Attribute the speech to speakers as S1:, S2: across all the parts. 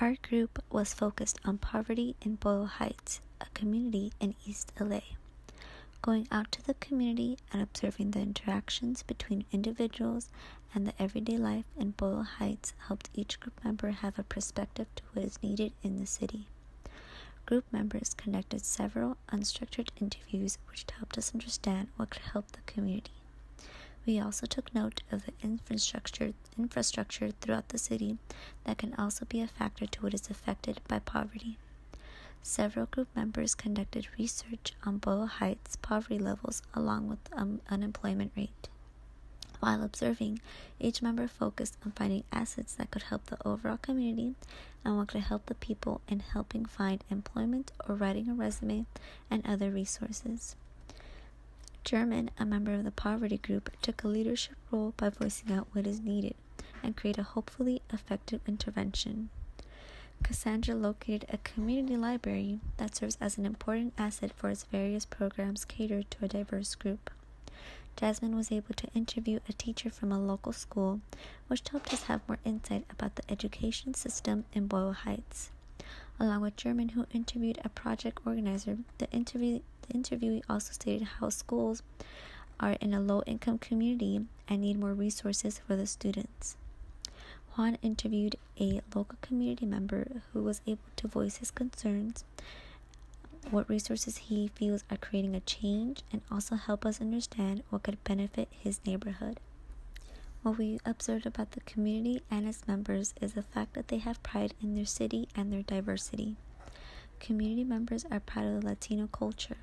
S1: Our group was focused on poverty in Boyle Heights, a community in East LA. Going out to the community and observing the interactions between individuals and the everyday life in Boyle Heights helped each group member have a perspective to what is needed in the city. Group members conducted several unstructured interviews which helped us understand what could help the community. We also took note of the infrastructure throughout the city that can also be a factor to what is affected by poverty. Several group members conducted research on Boyle Heights poverty levels along with the unemployment rate. While observing, each member focused on finding assets that could help the overall community and what could help the people in helping find employment or writing a resume and other resources. German, a member of the poverty group, took a leadership role by voicing out what is needed and create a hopefully effective intervention. Cassandra located a community library that serves as an important asset for its various programs catered to a diverse group. Jasmine was able to interview a teacher from a local school, which helped us have more insight about the education system in Boyle Heights. Along with German, who interviewed a project organizer, the interviewee also stated how schools are in a low-income community and need more resources for the students. Juan interviewed a local community member who was able to voice his concerns, what resources he feels are creating a change, and also help us understand what could benefit his neighborhood. What we observed about the community and its members is the fact that they have pride in their city and their diversity. Community members are proud of the Latino culture.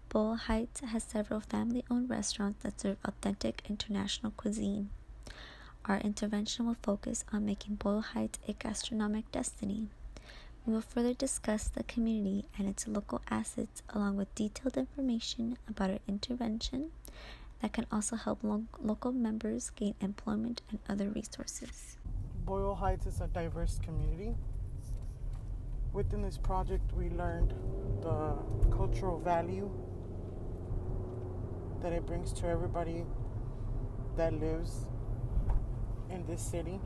S1: Boyle Heights has several family-owned restaurants that serve authentic international cuisine. Our intervention will focus on making Boyle Heights a gastronomic destiny. We will further discuss the community and its local assets along with detailed information about our intervention that can also help local members gain employment and other resources.
S2: Boyle Heights is a diverse community. Within this project, we learned the cultural value that it brings to everybody that lives in this city.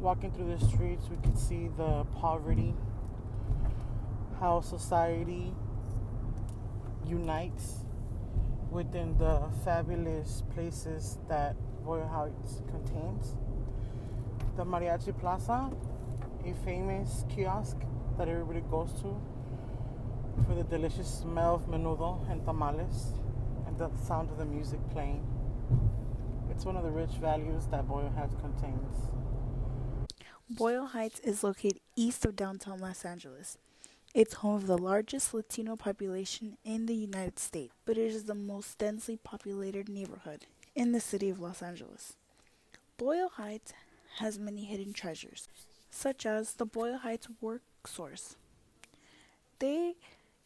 S2: Walking through the streets, we could see the poverty, how society unites within the fabulous places that Boyle Heights contains. The Mariachi Plaza, a famous kiosk that everybody goes to for the delicious smell of menudo and tamales and the sound of the music playing. It's one of the rich values that Boyle Heights contains.
S3: Boyle Heights is located east of downtown Los Angeles. It's home of the largest Latino population in the United States, but it is the most densely populated neighborhood in the city of Los Angeles. Boyle Heights has many hidden treasures, such as the Boyle Heights Work Source. They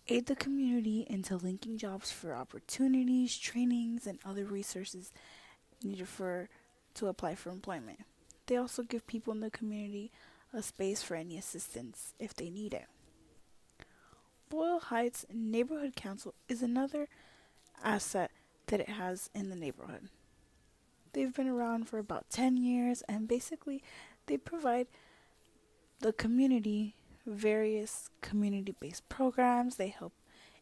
S3: aid the community into linking jobs for opportunities, trainings, and other resources needed to apply for employment. They also give people in the community a space for any assistance if they need it. Boyle Heights Neighborhood Council is another asset that it has in the neighborhood. They've been around for about 10 years, and basically they provide the community various community-based programs. They help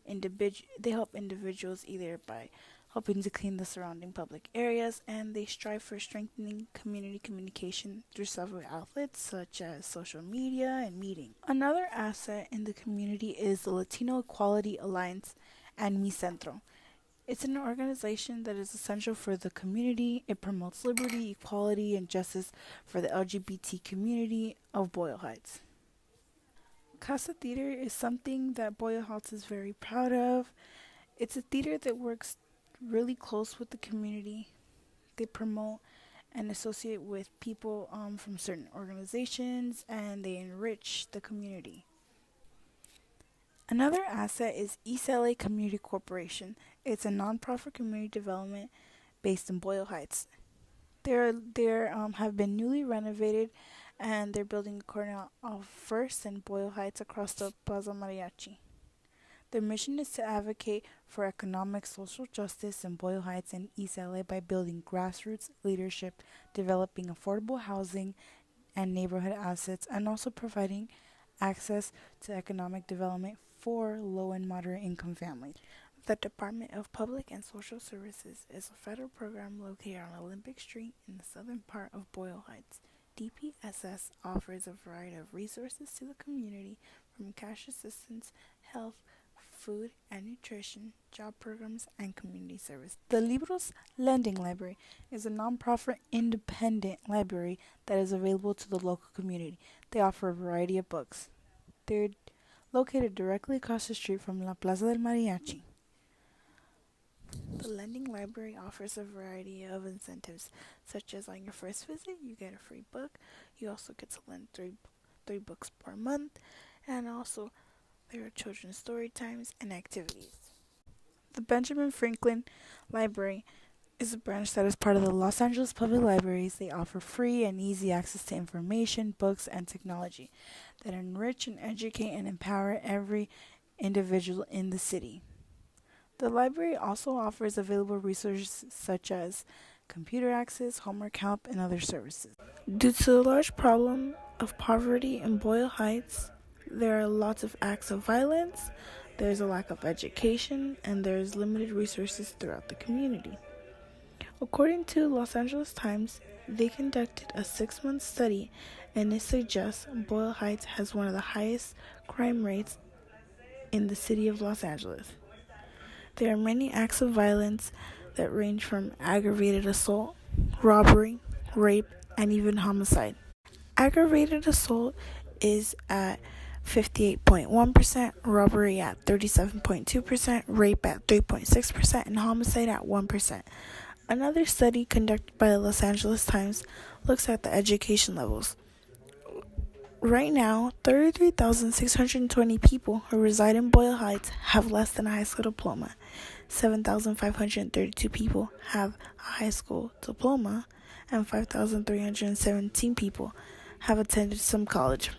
S3: individuals either by helping to clean the surrounding public areas, and they strive for strengthening community communication through several outlets such as social media and meeting. Another asset in the community is the Latino Equality Alliance and Mi Centro. It's an organization that is essential for the community. It promotes liberty, equality, and justice for the LGBT community of Boyle Heights. Casa Theater is something that Boyle Heights is very proud of. It's a theater that works really close with the community. They promote and associate with people from certain organizations, and they enrich the community. Another asset is East LA Community Corporation. It's a nonprofit community development based in Boyle Heights. They have been newly renovated, and they're building a corner of First and Boyle Heights across the Plaza Mariachi. Their mission is to advocate for economic social justice in Boyle Heights and East LA by building grassroots leadership, developing affordable housing, and neighborhood assets, and also providing access to economic development for low and moderate income families. The Department of Public and Social Services is a federal program located on Olympic Street in the southern part of Boyle Heights. DPSS offers a variety of resources to the community, from cash assistance, health, food and nutrition, job programs, and community service. The Libros Lending Library is a nonprofit independent library that is available to the local community. They offer a variety of books. They're located directly across the street from La Plaza del Mariachi. The lending library offers a variety of incentives, such as on your first visit, you get a free book. You also get to lend three books per month, and also there are children's story times and activities. The Benjamin Franklin Library is a branch that is part of the Los Angeles Public Libraries. They offer free and easy access to information, books, and technology that enrich and educate and empower every individual in the city. The library also offers available resources such as computer access, homework help, and other services. Due to the large problem of poverty in Boyle Heights, there are lots of acts of violence, there's a lack of education, and there's limited resources throughout the community. According to Los Angeles Times, they conducted a 6-month study, and it suggests Boyle Heights has one of the highest crime rates in the city of Los Angeles. There are many acts of violence that range from aggravated assault, robbery, rape, and even homicide. Aggravated assault is at 58.1%, robbery at 37.2%, rape at 3.6%, and homicide at 1%. Another study conducted by the Los Angeles Times looks at the education levels. Right now, 33,620 people who reside in Boyle Heights have less than a high school diploma. 7,532 people have a high school diploma, and 5,317 people have attended some college.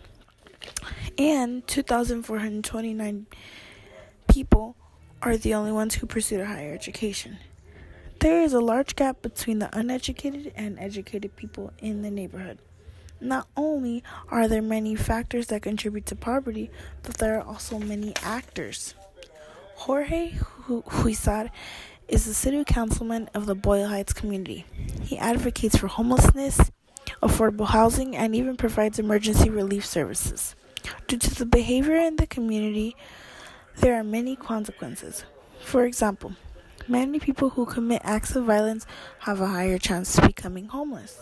S3: And 2,429 people are the only ones who pursued a higher education. There is a large gap between the uneducated and educated people in the neighborhood. Not only are there many factors that contribute to poverty, but there are also many actors. Jorge Huizar is the city councilman of the Boyle Heights community. He advocates for homelessness, affordable housing, and even provides emergency relief services. Due to the behavior in the community, there are many consequences. For example, many people who commit acts of violence have a higher chance of becoming homeless,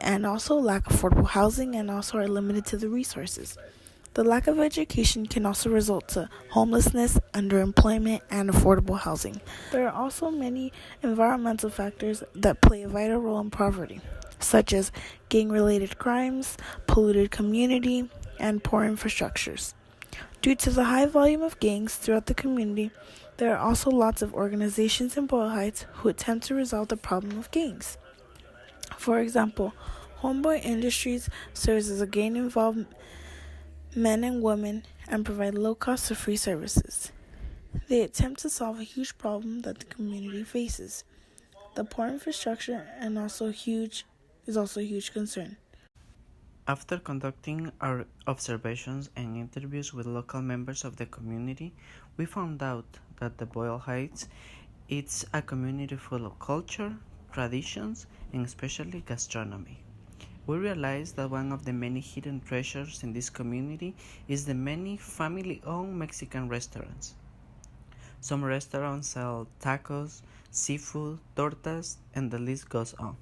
S3: and also lack affordable housing, and also are limited to the resources. The lack of education can also result to homelessness, underemployment, and affordable housing. There are also many environmental factors that play a vital role in poverty, such as gang-related crimes, polluted community, and poor infrastructures. Due to the high volume of gangs throughout the community, there are also lots of organizations in Boyle Heights who attempt to resolve the problem of gangs. For example, Homeboy Industries serves as a gang-involved men and women and provide low-cost or free services. They attempt to solve a huge problem that the community faces. The poor infrastructure is also a huge concern.
S4: After conducting our observations and interviews with local members of the community, we found out that the Boyle Heights is a community full of culture, traditions, and especially gastronomy. We realized that one of the many hidden treasures in this community is the many family-owned Mexican restaurants. Some restaurants sell tacos, seafood, tortas, and the list goes on.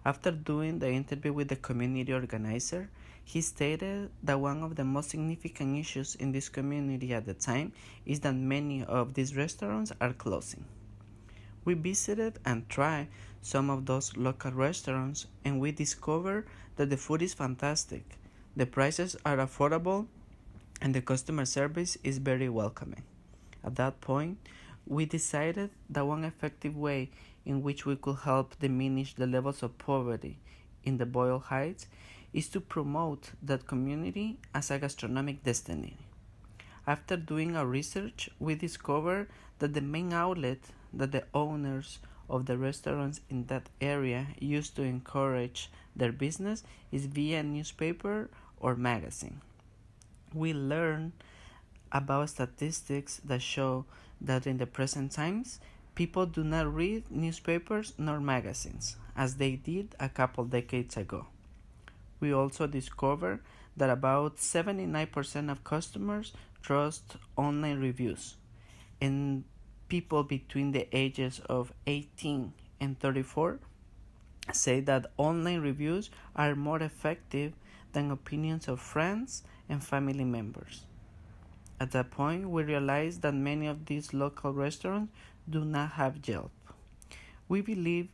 S4: After doing the interview with the community organizer, he stated that one of the most significant issues in this community at the time is that many of these restaurants are closing. We visited and tried some of those local restaurants, and we discovered that the food is fantastic, the prices are affordable, and the customer service is very welcoming. At that point, we decided that one effective way in which we could help diminish the levels of poverty in the Boyle Heights is to promote that community as a gastronomic destiny. After doing our research, we discovered that the main outlet that the owners of the restaurants in that area use to encourage their business is via newspaper or magazine. We learn about statistics that show that in the present times, people do not read newspapers nor magazines as they did a couple decades ago. We also discover that about 79% of customers trust online reviews, and people between the ages of 18 and 34 say that online reviews are more effective than opinions of friends and family members. At that point, we realized that many of these local restaurants do not have Yelp. We believe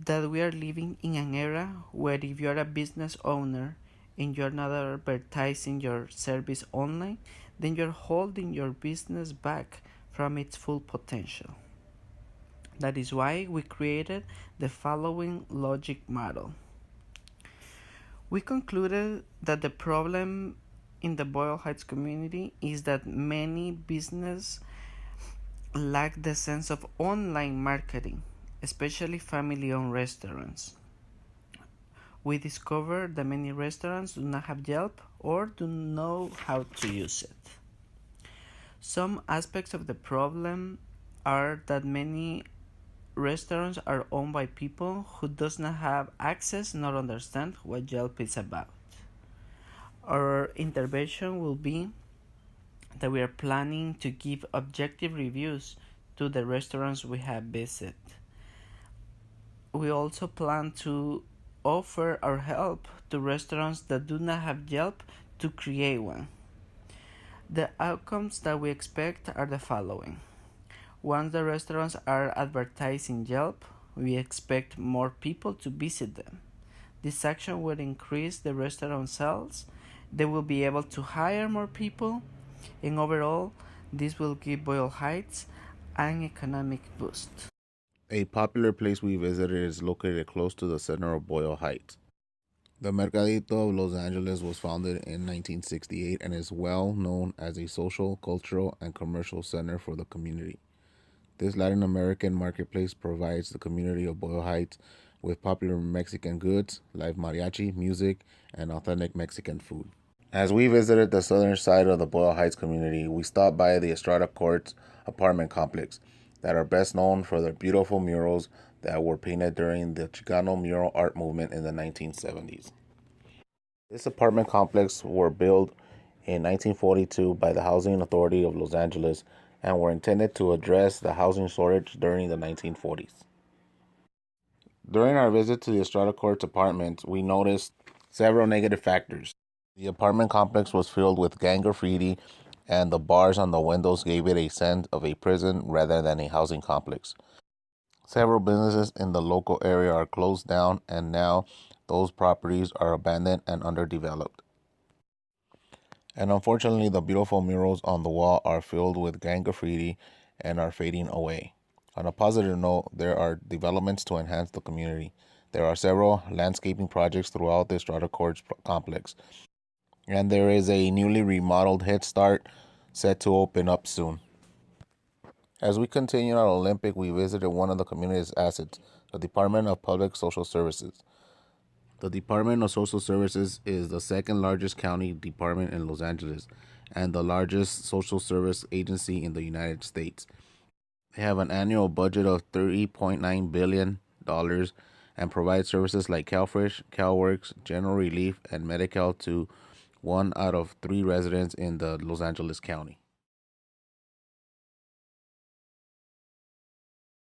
S4: that we are living in an era where if you are a business owner and you're not advertising your service online, then you're holding your business back from its full potential. That is why we created the following logic model. We concluded that the problem in the Boyle Heights community is that many businesses lack the sense of online marketing, especially family-owned restaurants. We discovered that many restaurants do not have Yelp or do not know how to use it. Some aspects of the problem are that many restaurants are owned by people who does not have access nor understand what Yelp is about. Our intervention will be that we are planning to give objective reviews to the restaurants we have visited. We also plan to offer our help to restaurants that do not have Yelp to create one. The outcomes that we expect are the following. Once the restaurants are advertising Yelp, we expect more people to visit them. This action will increase the restaurant sales. They will be able to hire more people, and overall, this will give Boyle Heights an economic boost.
S5: A popular place we visited is located close to the center of Boyle Heights. The Mercadito of Los Angeles was founded in 1968 and is well known as a social, cultural, and commercial center for the community. This Latin American marketplace provides the community of Boyle Heights with popular Mexican goods, live mariachi, music, and authentic Mexican food. As we visited the southern side of the Boyle Heights community, we stopped by the Estrada Courts apartment complex that are best known for their beautiful murals that were painted during the Chicano mural art movement in the 1970s. This apartment complex were built in 1942 by the Housing Authority of Los Angeles and were intended to address the housing shortage during the 1940s. During our visit to the Estrada Courts apartments, we noticed several negative factors. The apartment complex was filled with gang graffiti, and the bars on the windows gave it a sense of a prison rather than a housing complex. Several businesses in the local area are closed down, and now those properties are abandoned and underdeveloped. And unfortunately, the beautiful murals on the wall are filled with gang graffiti and are fading away. On a positive note, there are developments to enhance the community. There are several landscaping projects throughout the Estrada Courts complex, and there is a newly remodeled Head Start set to open up soon. As we continue our Olympic, we visited one of the community's assets, the Department of Public Social Services. The Department of Social Services is the second largest county department in Los Angeles and the largest social service agency in the United States. They have an annual budget of $30.9 billion and provide services like CalFresh, CalWorks, General Relief, and Medi-Cal to 1 out of 3 residents in the Los Angeles County.